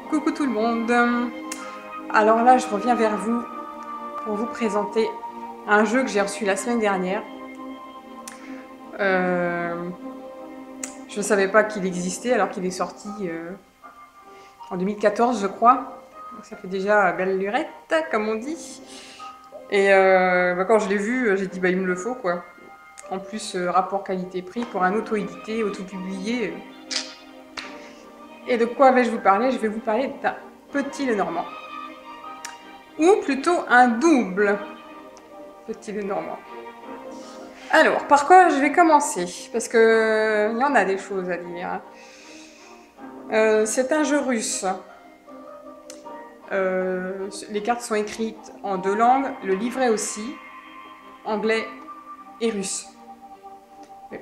Coucou tout le monde. Alors là, je reviens vers vous pour vous présenter un jeu que j'ai reçu la semaine dernière. Je ne savais pas qu'il existait alors qu'il est sorti en 2014, je crois. Donc ça fait déjà belle lurette, comme on dit. Et quand je l'ai vu, j'ai dit bah il me le faut quoi. En plus, rapport qualité-prix pour un auto-édité, auto-publié. Et de quoi vais-je vous parler? Je vais vous parler d'un Petit Lenormand. Ou plutôt un double Petit Lenormand. Alors, par quoi je vais commencer? Parce que il y en a des choses à dire. C'est un jeu russe. Les cartes sont écrites en 2 langues, le livret aussi, anglais et russe.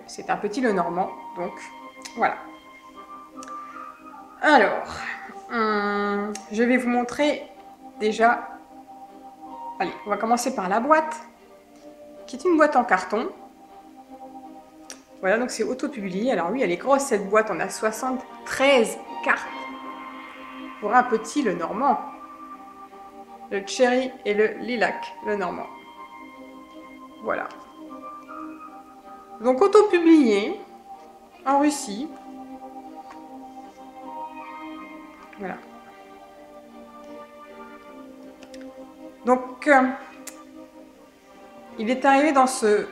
C'est un Petit Lenormand, donc voilà. Alors, je vais vous montrer déjà. Allez, on va commencer par la boîte, qui est une boîte en carton. Voilà, donc c'est auto-publié. Alors oui, elle est grosse cette boîte, on a 73 cartes pour un Petit Lenormand. Le Cherry et le Lilac Lenormand. Voilà. Donc auto-publié en Russie. Voilà. Donc, il est arrivé dans cette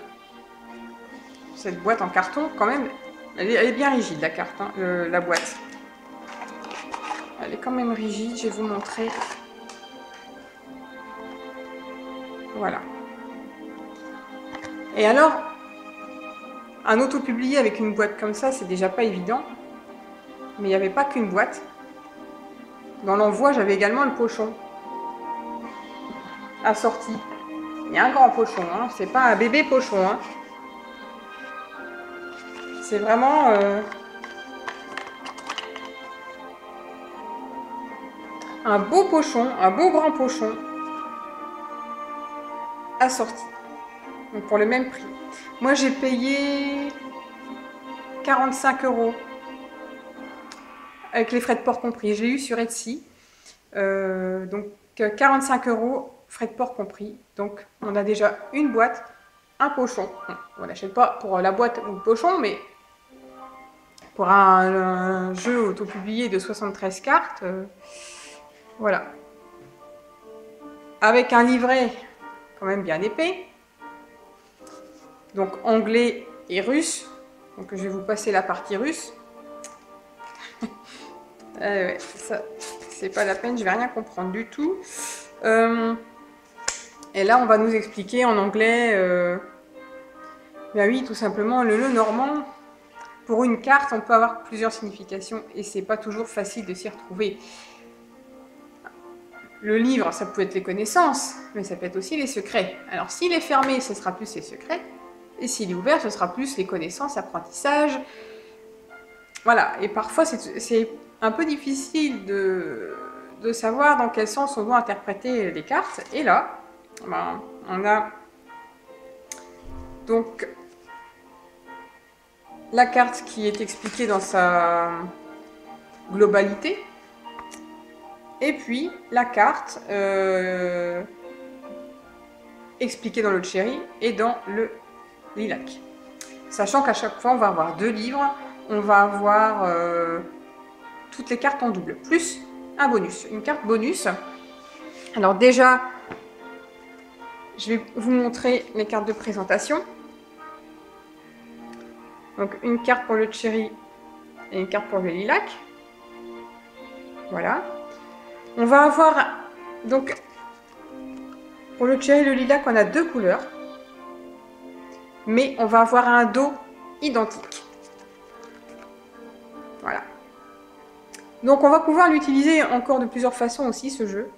boîte en carton, quand même, elle est bien rigide la carte, hein, la boîte. Elle est quand même rigide, je vais vous montrer. Voilà. Et alors, un auto-publié avec une boîte comme ça, c'est déjà pas évident. Mais il n'y avait pas qu'une boîte. Dans l'envoi, j'avais également le pochon assorti. Il y a un grand pochon, hein. C'est pas un bébé pochon. Hein. C'est vraiment un beau pochon, un beau grand pochon assorti. Donc pour le même prix. Moi j'ai payé 45 € avec les frais de port compris. J'ai eu sur Etsy. Donc 45 € frais de port compris. Donc on a déjà une boîte, un pochon. On n'achète pas pour la boîte ou le pochon, mais pour un jeu auto-publié de 73 cartes, voilà. Avec un livret quand même bien épais. Donc anglais et russe. Donc je vais vous passer la partie russe. Ouais, ça, c'est pas la peine, je vais rien comprendre du tout. Et là, on va nous expliquer en anglais. Ben oui, tout simplement, le Lenormand. Pour une carte, on peut avoir plusieurs significations et c'est pas toujours facile de s'y retrouver. Le livre, ça peut être les connaissances, mais ça peut être aussi les secrets. Alors s'il est fermé, ce sera plus les secrets. Et s'il est ouvert, ce sera plus les connaissances, apprentissage. Voilà, et parfois c'est un peu difficile de savoir dans quel sens on doit interpréter les cartes. Et là, ben, on a donc la carte qui est expliquée dans sa globalité. Et puis la carte expliquée dans le Cherry et dans le Lilac. Sachant qu'à chaque fois, on va avoir 2 livres. On va avoir toutes les cartes en double, plus un bonus, une carte bonus. Alors déjà, je vais vous montrer les cartes de présentation. Donc une carte pour le Cherry et une carte pour le Lilac. Voilà. On va avoir, donc, pour le Cherry et le Lilac, on a 2 couleurs. Mais on va avoir un dos identique. Voilà. Donc on va pouvoir l'utiliser encore de plusieurs façons aussi, ce jeu.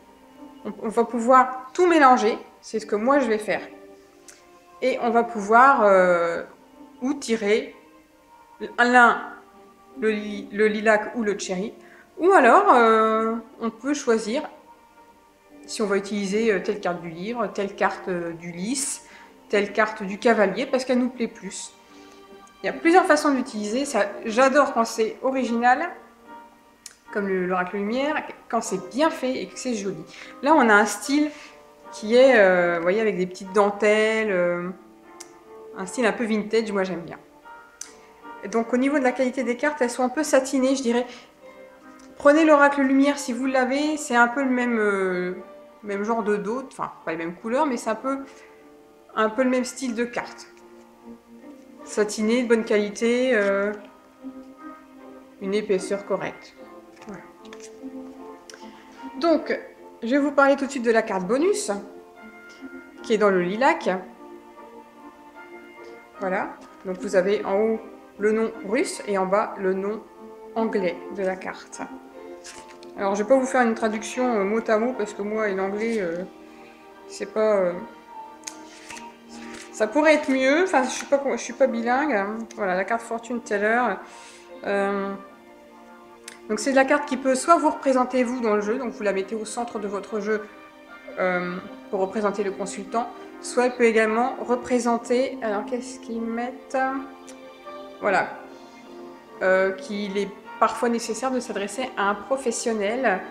On va pouvoir tout mélanger, c'est ce que moi je vais faire. Et on va pouvoir ou tirer l'un, le Lilac ou le Cherry. Ou alors, on peut choisir si on va utiliser telle carte du livre, telle carte du lys, telle carte du cavalier, parce qu'elle nous plaît plus. Il y a plusieurs façons d'utiliser. J'adore quand c'est original, comme l'oracle lumière, quand c'est bien fait et que c'est joli. Là, on a un style qui est, vous voyez, avec des petites dentelles, un style un peu vintage, moi j'aime bien. Et donc au niveau de la qualité des cartes, elles sont un peu satinées, je dirais. Prenez l'oracle lumière si vous l'avez, c'est un peu le même genre de dos, enfin pas les mêmes couleurs, mais c'est un peu le même style de carte. Satiné, de bonne qualité, une épaisseur correcte. Voilà. Donc, je vais vous parler tout de suite de la carte bonus, qui est dans le lilac. Voilà, donc vous avez en haut le nom russe et en bas le nom anglais de la carte. Alors je vais pas vous faire une traduction mot à mot parce que moi et l'anglais c'est pas... ça pourrait être mieux, enfin je suis pas bilingue. Voilà, la carte Fortune Teller. Donc c'est de la carte qui peut soit vous représenter vous dans le jeu, donc vous la mettez au centre de votre jeu pour représenter le consultant, soit elle peut également représenter, alors qu'est-ce qu'ils mettent? Voilà, qu'il est parfois nécessaire de s'adresser à un professionnel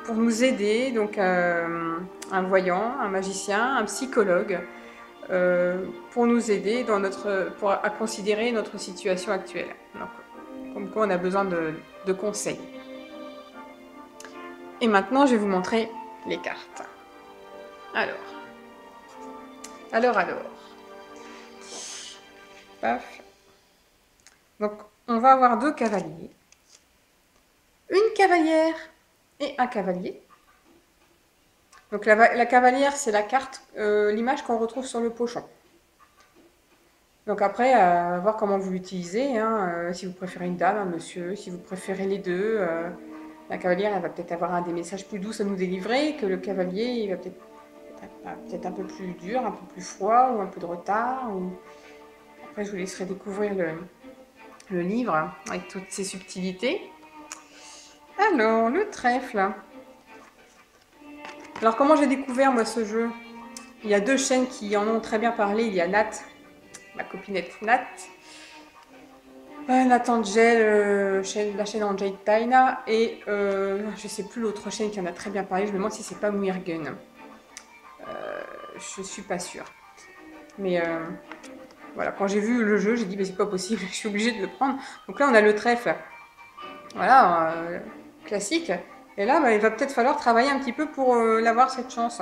pour nous aider, donc un voyant, un magicien, un psychologue, pour nous aider à considérer notre situation actuelle. Donc, comme quoi on a besoin de conseils. Et maintenant, je vais vous montrer les cartes. Alors. Paf. Donc, on va avoir 2 cavaliers, une cavalière et un cavalier. Donc, la cavalière, c'est la carte, l'image qu'on retrouve sur le pochon. Donc après, à voir comment vous l'utilisez, hein, si vous préférez une dame, un monsieur, si vous préférez les deux. La cavalière, elle va peut-être avoir des messages plus doux à nous délivrer, que le cavalier, il va peut-être un peu plus dur, un peu plus froid, ou un peu de retard. Après, je vous laisserai découvrir le livre avec toutes ses subtilités. Alors, le trèfle. Alors, comment j'ai découvert, moi, ce jeu? Il y a 2 chaînes qui en ont très bien parlé. Il y a Nat, ma copinette Nat. Nat Angel, la chaîne Angel Taina. Et je sais plus l'autre chaîne qui en a très bien parlé. Je me demande si c'est pas Muirgun. Je suis pas sûre. Mais voilà, quand j'ai vu le jeu, j'ai dit, mais c'est pas possible, je suis obligée de le prendre. Donc là, on a le trèfle. Voilà, classique. Et là, il va peut-être falloir travailler un petit peu pour l'avoir, cette chance.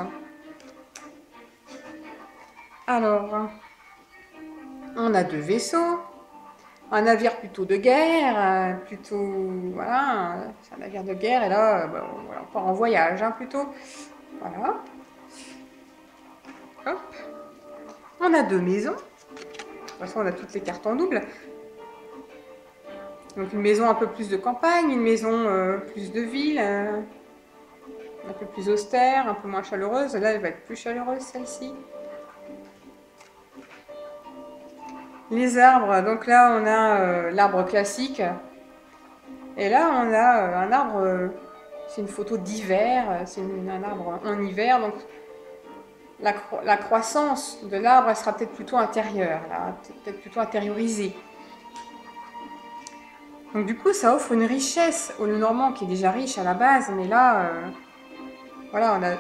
Alors, on a 2 vaisseaux. Un navire plutôt de guerre, voilà, c'est un navire de guerre. Et là, voilà, on part en voyage, plutôt. Voilà. Hop. On a 2 maisons. De toute façon, on a toutes les cartes en double. Donc une maison un peu plus de campagne, une maison plus de ville, un peu plus austère, un peu moins chaleureuse. Là, elle va être plus chaleureuse, celle-ci. Les arbres, donc là, on a l'arbre classique. Et là, on a un arbre, c'est une photo d'hiver, c'est un arbre en hiver. Donc la croissance de l'arbre, elle sera peut-être plutôt intérieure, peut-être plutôt intériorisée. Donc du coup, ça offre une richesse au Lenormand qui est déjà riche à la base, mais là, voilà, on a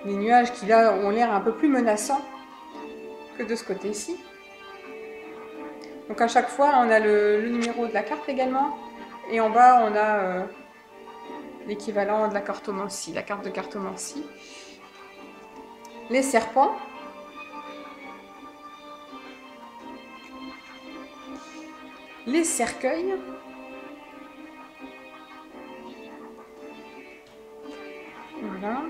des nuages qui là ont l'air un peu plus menaçants que de ce côté-ci. Donc à chaque fois, on a le numéro de la carte également, et en bas, on a l'équivalent de la cartomancie, la carte de cartomancie. Les serpents. Les cercueils. Voilà.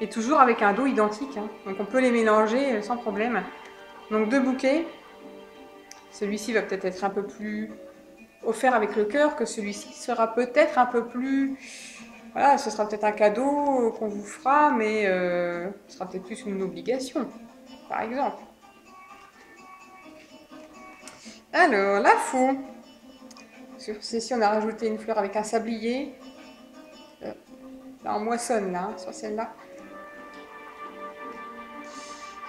Et toujours avec un dos identique, hein. Donc on peut les mélanger sans problème. Donc 2 bouquets. Celui-ci va peut-être être un peu plus offert avec le cœur, que celui-ci sera peut-être un peu plus... Voilà, ce sera peut-être un cadeau qu'on vous fera, mais ce sera peut-être plus une obligation, par exemple. Alors, la faux. Sur celle-ci, on a rajouté une fleur avec un sablier. Là, on moissonne, là, sur celle-là.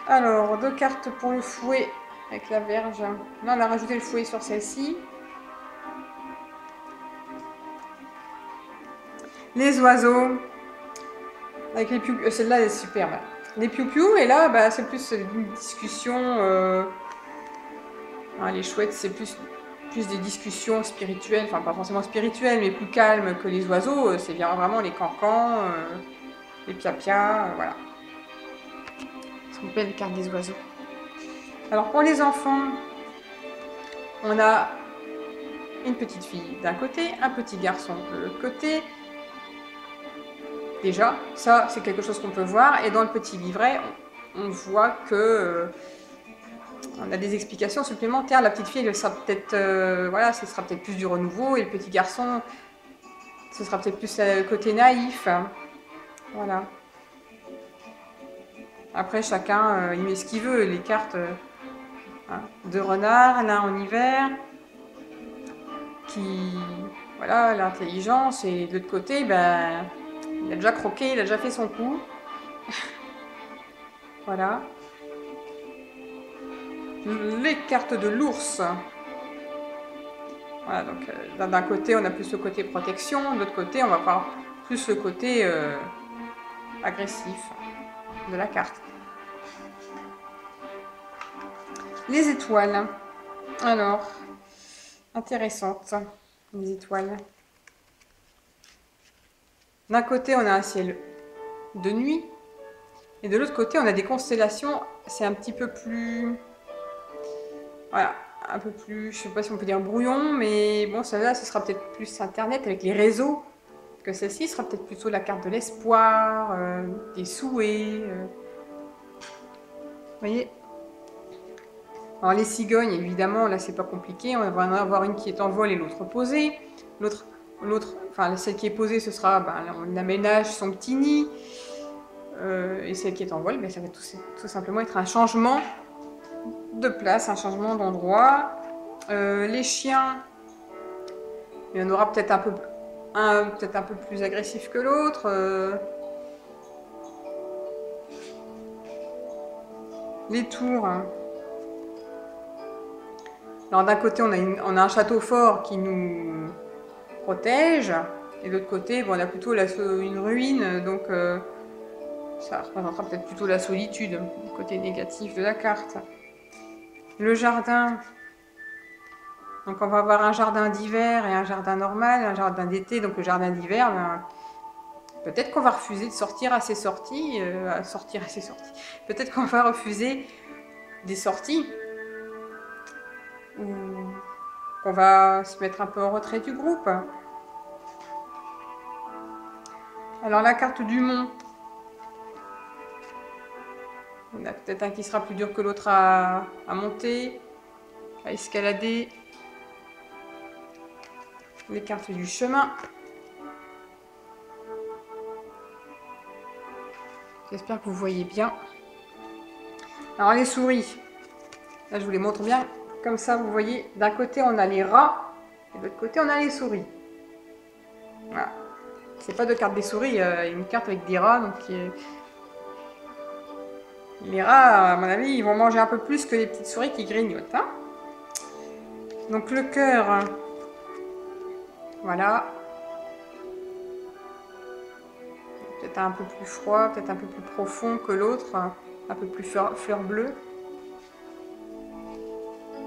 Alors, 2 cartes pour le fouet avec la verge. Là, on a rajouté le fouet sur celle-ci. Les oiseaux. Avec les piou, celle-là elle est superbe. Les piou-piou, et là, bah, c'est plus une discussion. Les chouettes, c'est plus des discussions spirituelles, enfin pas forcément spirituelles, mais plus calmes que les oiseaux. C'est bien vraiment les cancans, les pia-pia, voilà. Ce qu'on appelle les cartes des oiseaux. Alors pour les enfants, on a une petite fille d'un côté, un petit garçon de l'autre côté. Déjà, ça c'est quelque chose qu'on peut voir. Et dans le petit livret, on voit que on a des explications supplémentaires. La petite fille, elle sera peut-être, voilà, ce sera peut-être plus du renouveau, et le petit garçon, ce sera peut-être plus le côté naïf. Voilà. Après, chacun, il met ce qu'il veut. Les cartes de renard, là en hiver, qui, voilà, l'intelligence, et de l'autre côté, ben, il a déjà croqué, il a déjà fait son coup. Voilà. Les cartes de l'ours. Voilà, donc d'un côté, on a plus le côté protection, de l'autre côté, on va avoir plus le côté agressif de la carte. Les étoiles. Alors, intéressantes, les étoiles. D'un côté, on a un ciel de nuit, et de l'autre côté, on a des constellations. C'est un petit peu plus... Voilà, un peu plus, je sais pas si on peut dire brouillon, mais bon, celle-là, ce sera peut-être plus Internet avec les réseaux, que celle-ci sera peut-être plutôt la carte de l'espoir, des souhaits. Vous voyez? Alors les cigognes, évidemment, là, c'est pas compliqué. On va en avoir une qui est en vol et l'autre posée. L'autre, enfin, celle qui est posée, ce sera, ben, on aménage son petit nid. Et celle qui est en vol, ben, ça va tout simplement être un changement de place, un changement d'endroit. Les chiens, il y en aura peut-être peut-être un peu plus agressif que l'autre. Les tours. Alors d'un côté, on a un château fort qui nous protège, et de l'autre côté, bon, on a plutôt une ruine, donc ça représentera peut-être plutôt la solitude, le côté négatif de la carte. Le jardin. Donc on va avoir un jardin d'hiver et un jardin normal, un jardin d'été. Donc le jardin d'hiver, ben, peut-être qu'on va refuser de sortir à ces sorties, Peut-être qu'on va refuser des sorties, ou qu'on va se mettre un peu en retrait du groupe. Alors la carte du mont. On a peut-être un qui sera plus dur que l'autre à monter, à escalader. Les cartes du chemin. J'espère que vous voyez bien. Alors les souris. Là je vous les montre bien. Comme ça vous voyez, d'un côté on a les rats et de l'autre côté on a les souris. Voilà. C'est pas de carte des souris, il y a une carte avec des rats. Donc les rats, à mon avis, ils vont manger un peu plus que les petites souris qui grignotent. Hein. Donc le cœur. Voilà. Peut-être un peu plus froid, peut-être un peu plus profond que l'autre, un peu plus fleur bleue.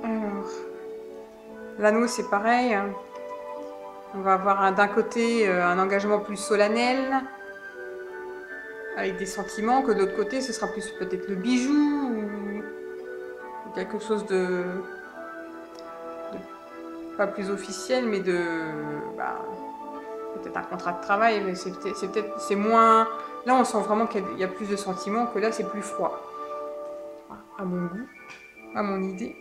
Alors, l'anneau c'est pareil. On va avoir d'un côté un engagement plus solennel, avec des sentiments, que de l'autre côté ce sera plus peut-être le bijou, ou quelque chose de pas plus officiel, mais peut-être un contrat de travail. Mais c'est moins. Là, on sent vraiment qu'il y a plus de sentiments, que là, c'est plus froid. À mon goût, à mon idée.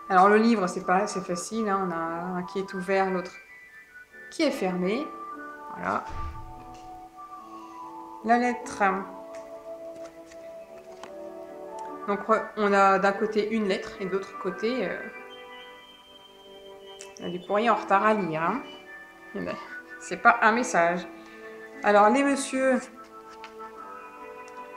Alors, le livre, c'est pareil, c'est facile. Hein, on a un qui est ouvert, l'autre qui est fermé. Voilà. La lettre. Donc, on a d'un côté une lettre et de l'autre côté. Il y a du courrier en retard à lire. Hein. C'est pas un message. Alors, les messieurs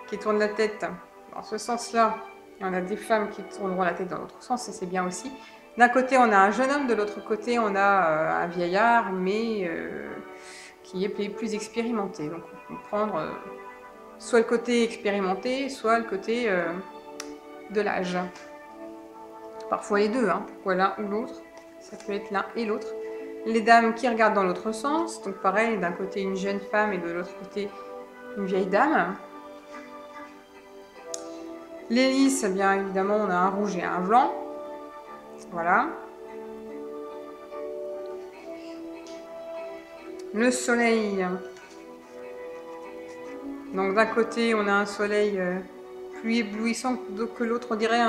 qui tournent la tête dans ce sens-là, et on a des femmes qui tourneront la tête dans l'autre sens, et c'est bien aussi. D'un côté, on a un jeune homme, de l'autre côté, on a un vieillard, mais qui est plus expérimenté. Donc on peut prendre soit le côté expérimenté, soit le côté de l'âge. Parfois les deux, hein. Pourquoi l'un ou l'autre? Ça peut être l'un et l'autre. Les dames qui regardent dans l'autre sens, donc pareil, d'un côté une jeune femme et de l'autre côté une vieille dame. Les lys, bien évidemment, on a un rouge et un blanc. Voilà. Le soleil. Donc d'un côté, on a un soleil plus éblouissant que l'autre. On dirait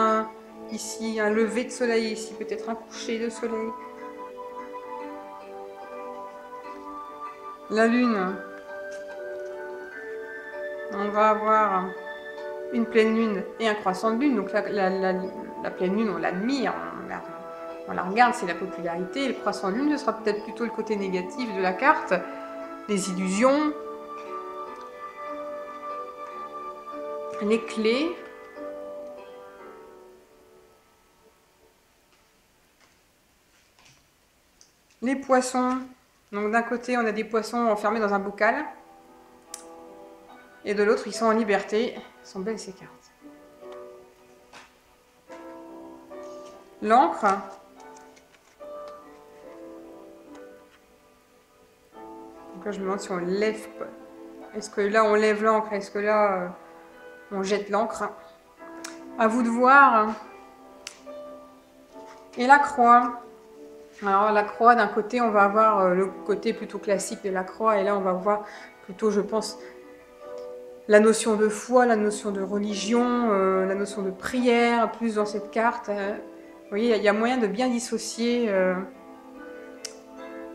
ici un lever de soleil, ici peut-être un coucher de soleil. La lune. On va avoir une pleine lune et un croissant de lune. Donc la pleine lune, on l'admire, on la regarde, c'est la popularité. Et le croissant de lune, ce sera peut-être plutôt le côté négatif de la carte, les illusions, les clés. Les poissons. Donc d'un côté, on a des poissons enfermés dans un bocal. Et de l'autre, ils sont en liberté. Elles sont belles ces cartes. L'encre. Donc là, je me demande si on lève. Est-ce que là, on lève l'encre? Est-ce que là, on jette l'encre? À vous de voir. Et la croix. Alors la croix, d'un côté, on va avoir le côté plutôt classique de la croix. Et là, on va voir plutôt, je pense, la notion de foi, la notion de religion, la notion de prière, plus dans cette carte. Vous voyez, il y a moyen de bien dissocier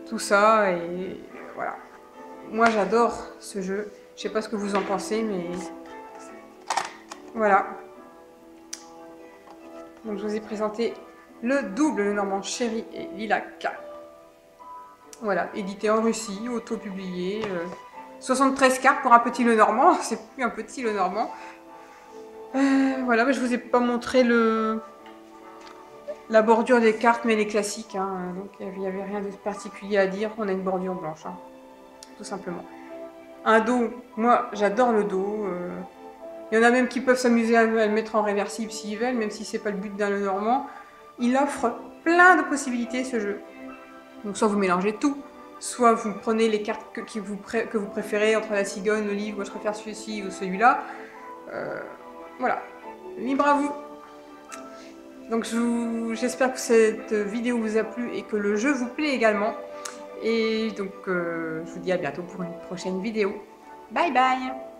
tout ça. Et voilà. Moi, j'adore ce jeu. Je sais pas ce que vous en pensez, mais voilà. Donc, je vous ai présenté le double Lenormand Chéri et Lilac. Voilà, édité en Russie, auto-publié. 73 cartes pour un petit Lenormand. C'est plus un petit Lenormand. Voilà, mais je vous ai pas montré la bordure des cartes, mais les classiques. Hein. Donc, il n'y avait rien de particulier à dire. On a une bordure blanche, hein, tout simplement. Un dos, moi, j'adore le dos. Il y en a même qui peuvent s'amuser à le mettre en réversible s'ils veulent, même si c'est pas le but d'un Lenormand. Il offre plein de possibilités, ce jeu. Donc, soit vous mélangez tout, soit vous prenez les cartes que vous préférez entre la cigogne, le livre, moi je préfère celui-ci ou celui-là. Voilà, libre à vous. Donc j'espère que cette vidéo vous a plu et que le jeu vous plaît également. Et donc je vous dis à bientôt pour une prochaine vidéo. Bye bye!